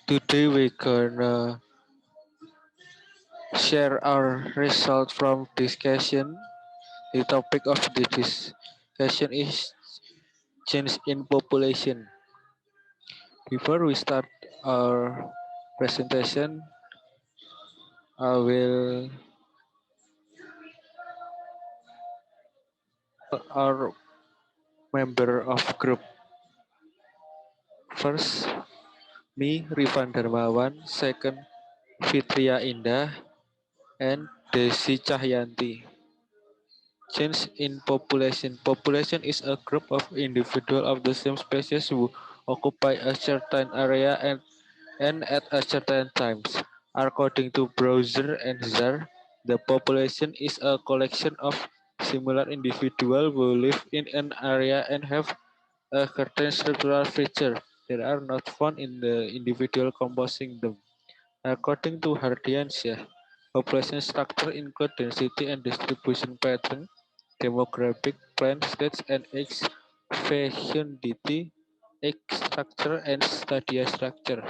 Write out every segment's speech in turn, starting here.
Today we gonna share our result from discussion. The topic of the discussion is change in population. Before we start our presentation, I will our member of group. First, me Rifan Darmawan. Second, Fitria Indah and Desi Cahyanti. Change in population. Population is a group of individuals of the same species who occupy a certain area and at a certain times. According to Browser and Zar, the population is a collection of similar individuals who live in an area and have a certain structural feature that are not found in the individual composing them. According to Hardiansyah, population structure include density and distribution pattern, demographic, plant stage and age, fecundity, age structure, and stadia structure.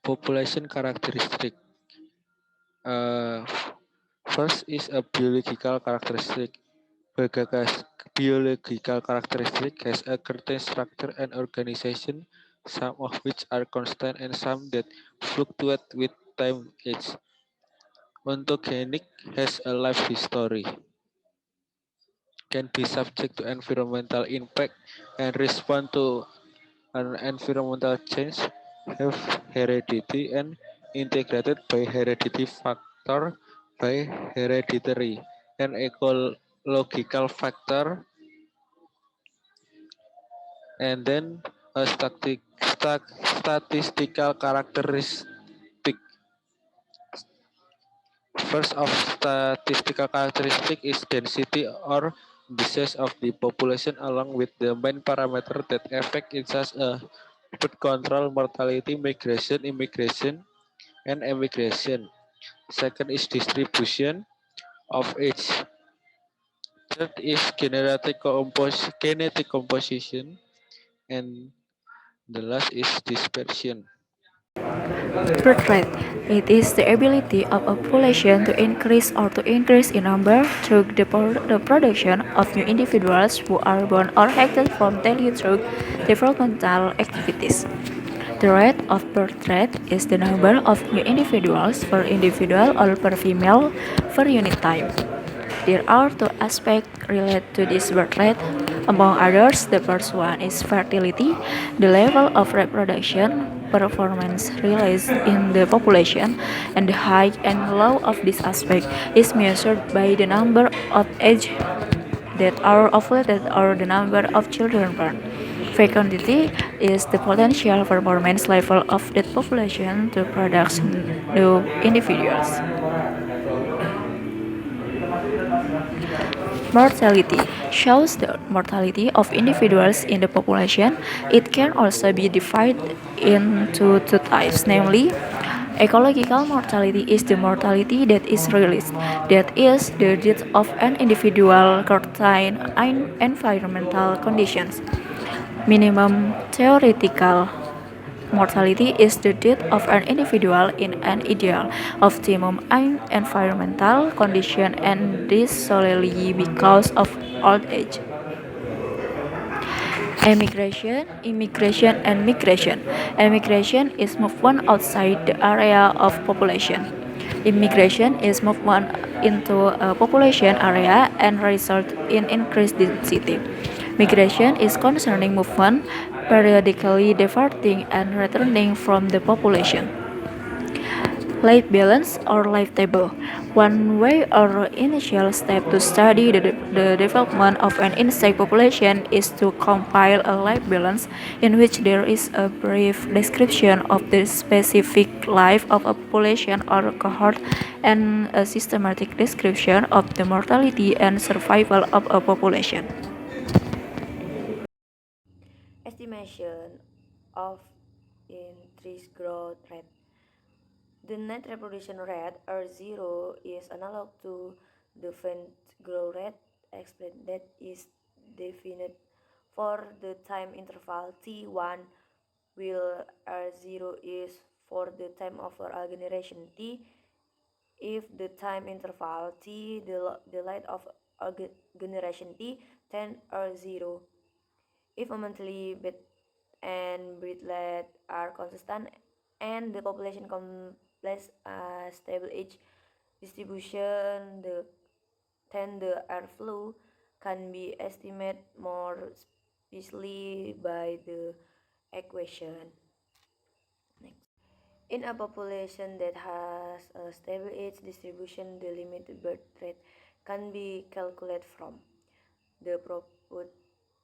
Population characteristic. Uh, First is a biological characteristic. Biological characteristic has a certain structure and organization, some of which are constant and some that fluctuate with time age. Ontogenic has a life history, can be subject to environmental impact and respond to an environmental change, have heredity and integrated by heredity factor by hereditary and ecological factor, and then a statistical characteristic. First of statistical characteristic is density or the size of the population along with the main parameter that affect it such a food control, mortality, migration, immigration, and emigration. Second is distribution of age. Third is genetic composition, and the last is dispersion. Birth rate. It is the ability of a population to increase or to increase in number through the production of new individuals who are born or acted from daily through developmental activities. The rate of birth rate is the number of new individuals per individual or per female per unit time. There are two aspects related to this birth rate. Among others, the first one is fertility, the level of reproduction performance realized in the population, and the high and low of this aspect is measured by the number of eggs that are ovulated or the number of children born. Fecundity is the potential performance level of that population to produce new individuals. Mortality shows the mortality of individuals in the population. It can also be divided into two types, namely, ecological mortality is the mortality that is released, that is, the death of an individual contain environmental conditions. Minimum theoretical mortality is the death of an individual in an ideal, optimum environmental condition, and this solely because of old age. Immigration, and migration. Immigration is movement outside the area of population. Immigration is movement into a population area and result in increased density. Migration is concerning movement periodically departing and returning from the population. Life balance or life table. One way or initial step to study the development of an insect population is to compile a life balance in which there is a brief description of the specific life of a population or cohort and a systematic description of the mortality and survival of a population. Estimation of increased growth rate. The net reproduction rate R0 is analog to the faint growth rate expression that is defined for the time interval T1 while R0 is for the time of our generation T. If the time interval T, the light of our generation T, then R0. If a monthly bed and breedlet are consistent and the population complex a stable age distribution, then the airflow can be estimated more precisely by the equation. Next. In a population that has a stable age distribution, the limited birth rate can be calculated from the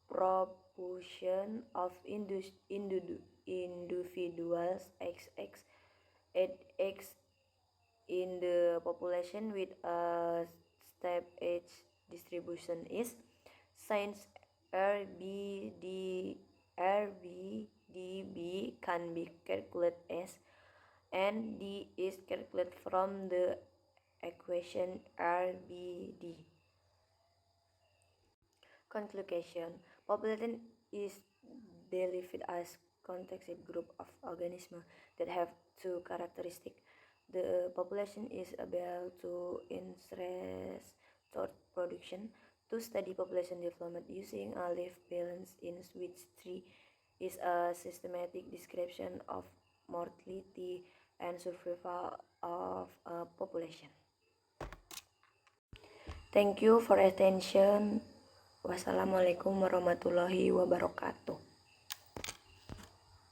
proportion of individuals XX at X in the population with a step age distribution is since RBDB can be calculated as and D is calculated from the equation RBD. Conclusion: population is derived as contextual group of organisms that have two characteristics. The population is able to increase toward production. To study population development using a life balance in which tree is a systematic description of mortality and survival of a population. Thank you for attention. Wassalamualaikum warahmatullahi wabarakatuh.